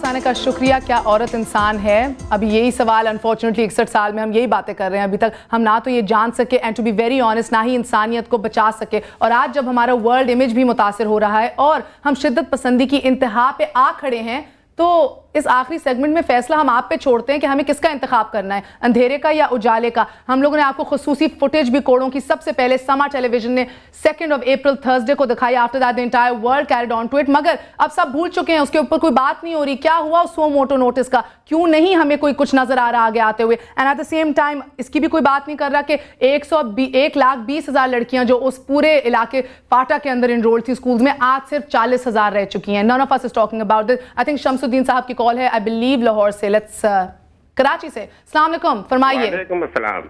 افسانے کا شکریہ. کیا عورت انسان ہے؟ ابھی یہی سوال انفارچونیٹلی 61 سال میں ہم یہی باتیں کر رہے ہیں. ابھی تک ہم نہ تو یہ جان سکے and to be very honest نہ ہی انسانیت کو بچا سکے. اور آج جب ہمارا ورلڈ امیج بھی متاثر ہو رہا ہے اور ہم شدت پسندی کی انتہا پہ آ کھڑے ہیں تو اس آخری سیگمنٹ میں فیصلہ ہم آپ پہ چھوڑتے ہیں کہ ہمیں کس کا انتخاب کرنا ہے, اندھیرے کا یا اجالے کا. ہم لوگوں نے آپ کو خصوصی فوٹیج بھی کوڑوں کی سب سے پہلے سما ٹیلی ویژن نے 2 اپریل تھرسڈے کو دکھائی. After that the entire world carried on to it. مگر اب سب بھول چکے ہیں, اس کے اوپر کوئی بات نہیں ہو رہی. کیا ہوا اس سو موٹو نوٹس کا؟ کیوں نہیں ہمیں کوئی کچھ نظر آ رہا آگے آتے ہوئے؟ And at the same time اس کی بھی کوئی بات نہیں کر رہا کہ 1,20,000 لڑکیاں جو اس پورے علاقے فاٹا کے اندر انرول تھی اسکولز میں, آج صرف 40,000 رہ چکی ہیں. None of us is talking about this. I think Shamsuddin صاحب کی کال ہے, آئی بلیو لاہور سے. لیٹس کراچی سے. السلام علیکم, فرمائیے. وعلیکم السلام.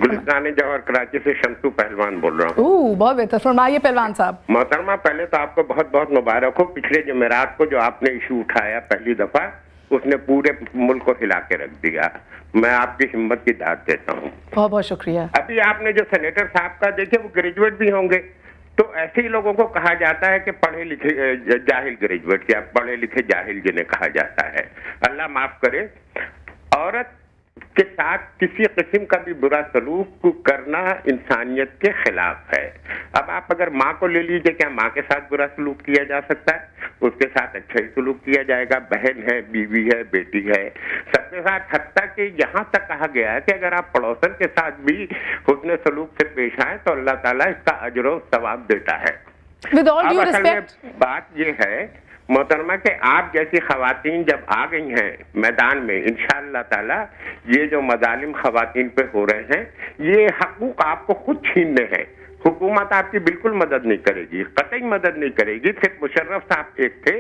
گلستان جوہر کراچی سے شمسو پہلوان بول رہا ہوں. بہت بہتر, فرمائیے پہلوان صاحب. محترمہ, پہلے تو آپ کو بہت بہت مبارک ہو. پچھلے جمعرات کو جو آپ نے ایشو اٹھایا پہلی دفعہ, اس نے پورے ملک کو ہلا کے رکھ دیا. میں آپ کی ہمت کی داد دیتا ہوں. بہت بہت شکریہ. ابھی آپ نے جو سینیٹر صاحب کا دیکھے, وہ گریجویٹ بھی ہوں گے, تو ایسے ہی لوگوں کو کہا جاتا ہے کہ پڑھے لکھے جاہل گریجویٹ, یا پڑھے لکھے جاہل جنہیں کہا جاتا ہے. اللہ معاف کرے. عورت کے ساتھ کسی قسم کا بھی برا سلوک کرنا انسانیت کے خلاف ہے. اب آپ اگر ماں کو لے لیجئے, کیا ماں کے ساتھ برا سلوک کیا جا سکتا ہے؟ اس کے ساتھ اچھا ہی سلوک کیا جائے گا. بہن ہے, بیوی ہے, بیٹی ہے, سب کے ساتھ. حتیٰ کہ یہاں تک کہا گیا ہے کہ اگر آپ پڑوسن کے ساتھ بھی حسن سلوک سے پیش آئیں تو اللہ تعالیٰ اس کا اجر و ثواب دیتا ہے. اب اصل میں بات یہ ہے محترمہ کہ آپ جیسی خواتین جب آ گئی ہیں میدان میں, انشاءاللہ تعالی یہ جو مظالم خواتین پہ ہو رہے ہیں, یہ حقوق آپ کو خود چھیننے ہیں. حکومت آپ کی بالکل مدد نہیں کرے گی, قطعی مدد نہیں کرے گی. صرف مشرف صاحب ایک تھے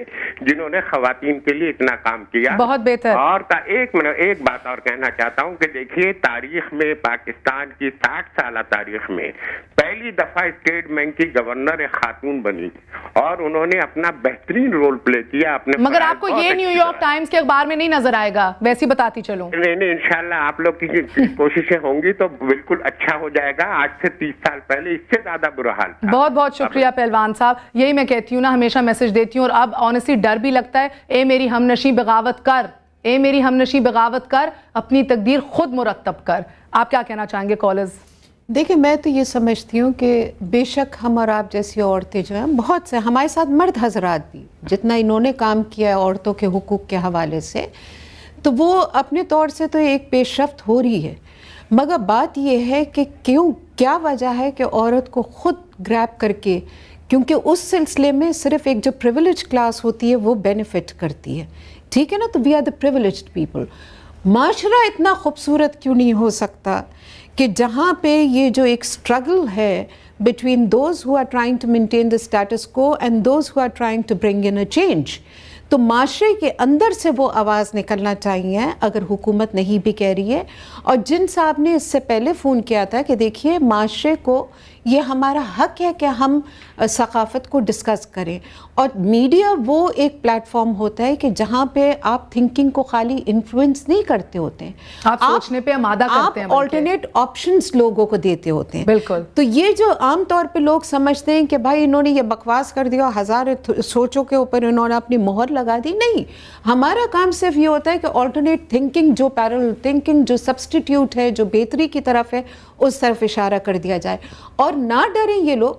جنہوں نے خواتین کے لیے اتنا کام کیا. بہت بہتر. اور ایک بات اور کہنا چاہتا ہوں کہ دیکھیے, تاریخ میں, پاکستان کی 60 سالہ تاریخ میں پہلی دفعہ اسٹیٹ بینک کی گورنر ایک خاتون بنی, اور انہوں نے اپنا بہترین رول پلے کیا. اپنے مگر آپ کو یہ نیو یارک ٹائمز کے اخبار میں نہیں نظر آئے گا, ویسی بتاتی چلوں. نہیں, انشاءاللہ آپ لوگ کی کوششیں ہوں گی تو بالکل اچھا ہو جائے گا. آج سے 30 سال پہلے سے زیادہ برا حال تھا. بہت بہت شکریہ پہلوان صاحب. یہی میں کہتی ہوں نا, ہمیشہ میسج دیتی ہوں, اور اب آنیسٹلی ڈر بھی لگتا ہے. اے میری ہمنشیں بغاوت کر, اے میری ہمنشیں بغاوت کر, اپنی تقدیر خود مرتب کر. آپ کیا کہنا چاہیں گے کالرز؟ دیکھیں, میں تو یہ سمجھتی ہوں کہ بے شک ہم اور آپ جیسی عورتیں جو ہیں, بہت سے ہمارے ساتھ مرد حضرات بھی جتنا انہوں نے کام کیا ہے عورتوں کے حقوق کے حوالے سے, تو وہ اپنے طور سے تو ایک پیش رفت ہو رہی ہے. مگر بات یہ ہے کہ کیا وجہ ہے کہ عورت کو خود گریب کر کے, کیونکہ اس سلسلے میں صرف ایک جو پریویلیج کلاس ہوتی ہے وہ بینیفٹ کرتی ہے, ٹھیک ہے نا, تو we are the privileged people. معاشرہ اتنا خوبصورت کیوں نہیں ہو سکتا کہ جہاں پہ یہ جو ایک اسٹرگل ہے between those who are trying to maintain the status quo and those who are trying to bring in a change, تو معاشرے کے اندر سے وہ آواز نکلنا چاہیے اگر حکومت نہیں بھی کہہ رہی ہے. اور جن صاحب نے اس سے پہلے فون کیا تھا کہ دیکھیے, معاشرے کو یہ ہمارا حق ہے کہ ہم ثقافت کو ڈسکس کریں, اور میڈیا وہ ایک پلیٹ فارم ہوتا ہے کہ جہاں پہ آپ تھنکنگ کو خالی انفلوئنس نہیں کرتے ہوتے ہیں, آپ سوچنے پہ آمادہ کرتے ہیں, آپ آلٹرنیٹ آپشنز لوگوں کو دیتے ہوتے ہیں. بالکل. تو یہ جو عام طور پہ لوگ سمجھتے ہیں کہ بھائی انہوں نے یہ بکواس کر دیا, 1000 سوچوں کے اوپر انہوں نے اپنی مہر لگا دی. نہیں, ہمارا کام صرف یہ ہوتا ہے کہ آلٹرنیٹ تھنکنگ, جو پیرل تھنکنگ, جو سبسٹیٹیوٹ ہے, جو بہتری کی طرف ہے, اس طرف اشارہ کر دیا جائے. اور نہ ڈریں یہ لوگ,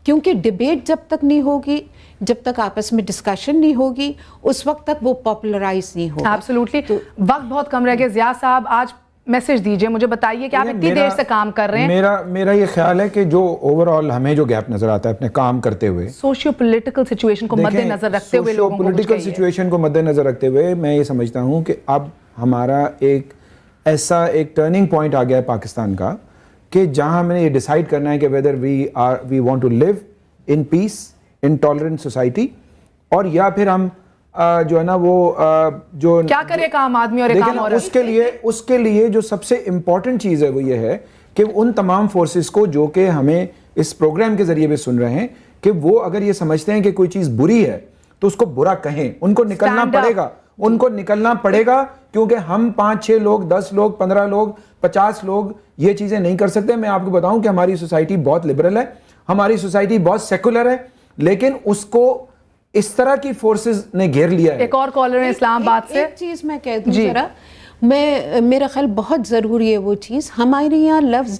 کیونکہ ڈیبیٹ جب تک نہیں ہوگی, جب تک آپس میں ڈسکشن نہیں ہوگی, اس وقت تک وہ پاپولرائز نہیں ہوگا. ایبسلیوٹلی. وقت بہت کم رہ گیا. ضیاء صاحب, آج میسج دیجئے, مجھے بتائیے کہ آپ اتنی دیر سے کام کر رہے ہیں. میرا یہ خیال ہے کہ جو اوور آل ہمیں جو گیپ نظر آتا ہے اپنے کام کرتے ہوئے, سوشیو پولیٹیکل سچویشن کو مد نظر رکھتے ہوئے, سوشیو پولیٹیکل سچویشن کو مد نظر رکھتے ہوئے, میں یہ سمجھتا ہوں کہ اب ہمارا ایک ایسا ایک ٹرننگ پوائنٹ آ گیا ہے پاکستان کا کہ جہاں ہمیں یہ ڈیسائیڈ کرنا ہے کہ whether we want to live in peace in tolerant society, اور یا پھر ہم جو ہے نا وہ جو کیا کرے گا عام آدمی اور ایک عام عورت. اس کے لیے جو سب سے امپورٹنٹ چیز ہے وہ یہ ہے کہ ان تمام فورسز کو جو کہ ہمیں اس پروگرام کے ذریعے بھی سن رہے ہیں, کہ وہ اگر یہ سمجھتے ہیں کہ کوئی چیز بری ہے تو اس کو برا کہیں. ان کو نکلنا پڑے گا, ان کو نکلنا پڑے گا, کیونکہ ہم 5-6 لوگ, 10 لوگ, 15 لوگ, 50 لوگ یہ چیزیں نہیں کر سکتے. میں آپ کو بتاؤں کہ ہماری سوسائٹی بہت لبرل ہے, ہماری سوسائٹی بہت سیکولر ہے, لیکن اس کو اس طرح کی فورسز نے گھیر لیا ہے. ایک اور کالر ہے اسلام آباد سے. ایک چیز میں کہہ دوں ذرا, میرا خیال بہت ضروری ہے وہ چیز. ہمارے یہاں لفظ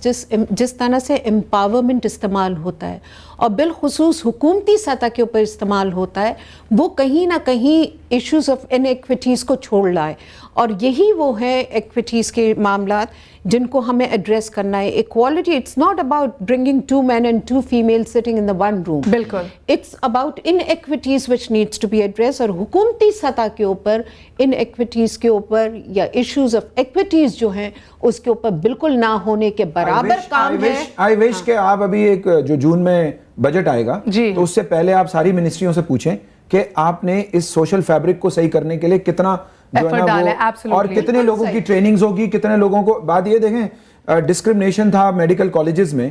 جس طرح سے امپاورمنٹ استعمال ہوتا ہے اور بالخصوص حکومتی سطح کے اوپر استعمال ہوتا ہے, وہ کہیں نہ کہیں ایشوز آف ان ایکویٹیز کو چھوڑ رہا ہے, اور یہی وہ ہے ایکویٹیز کے معاملات جن کو ہمیں ایڈریس کرنا ہے. Equality, it's not about bringing 2 men and 2 females sitting in the one room. بالکل. It's about inequities which needs to be addressed, اور حکومتی سطح کے اوپر ان ایکویٹیز کے اوپر یا ایشوز آف ایکویٹیز جو ہیں اس کے اوپر بالکل نہ ہونے کے برابر کام ہے. آئی وش کہ آپ ابھی ایک جو جون میں بجٹ آئے گا تو اس سے پہلے آپ ساری منسٹریوں سے پوچھیں کہ آپ نے اس سوشل فیبرک کو صحیح کرنے کے لیے کتنا جو ہے نا وہ, اور کتنے لوگوں کی ٹریننگز ہوگی, کتنے لوگوں کو. بات یہ دیکھیں ڈسکرمنیشن تھا میڈیکل کالجز میں,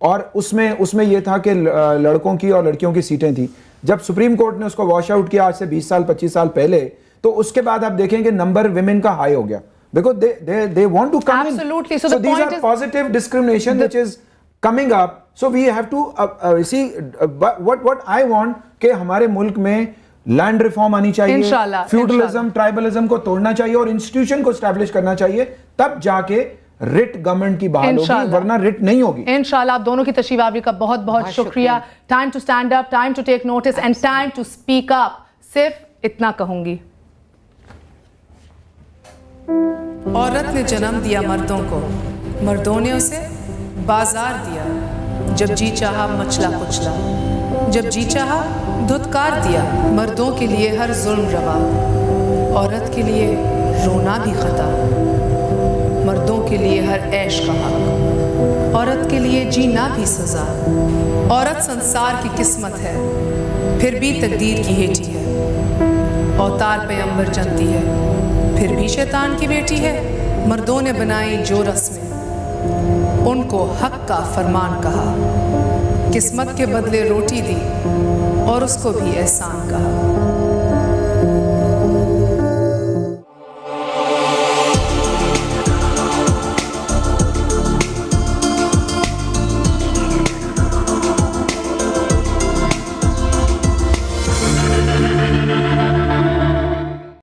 اور اس میں یہ تھا کہ لڑکوں کی اور لڑکیوں کی سیٹیں تھیں. جب سپریم کورٹ نے اس کو واش آؤٹ کیا آج سے 20 سال 25 سال پہلے, تو اس کے بعد آپ دیکھیں کہ نمبر ویمن کا ہائی ہو گیا, because they want to come in. Absolutely. So these are positive discrimination which is coming up. So we have to see what I want کہ ہمارے ملک میں لینڈ ریفارم آنی چاہیے, فیوڈلزم ٹرائبلزم کو توڑنا چاہیے اور انسٹیٹیوشن کو اسٹیبلش کرنا چاہیے, تب جا کے رٹ گورنمنٹ کی بحال ہوگی, ورنہ رٹ نہیں ہوگی. انشاءاللہ. آپ دونوں کی تشریف آوری کا بہت بہت شکریہ. Time to stand up, time to take notice and time to speak up. صرف اتنا کہوں گی, عورت نے جنم دیا مردوں کو, مردوں نے اسے بازار دیا. جب جی چاہا مچلا کچلا, جب جی چاہا دھتکار دیا. مردوں کے لیے ہر ظلم روا, عورت کے لیے رونا بھی خطا. مردوں کے لیے ہر عیش کا حق, عورت کے لیے جینا بھی سزا. عورت سنسار کی قسمت ہے, پھر بھی تقدیر کی ہیٹی ہے. اوتار پیغمبر جنتی ہے, پھر بھی شیطان کی بیٹی ہے. مردوں نے بنائی جو رسمیں, ان کو حق کا فرمان کہا. قسمت کے بدلے روٹی دی اور اس کو بھی احسان کہا.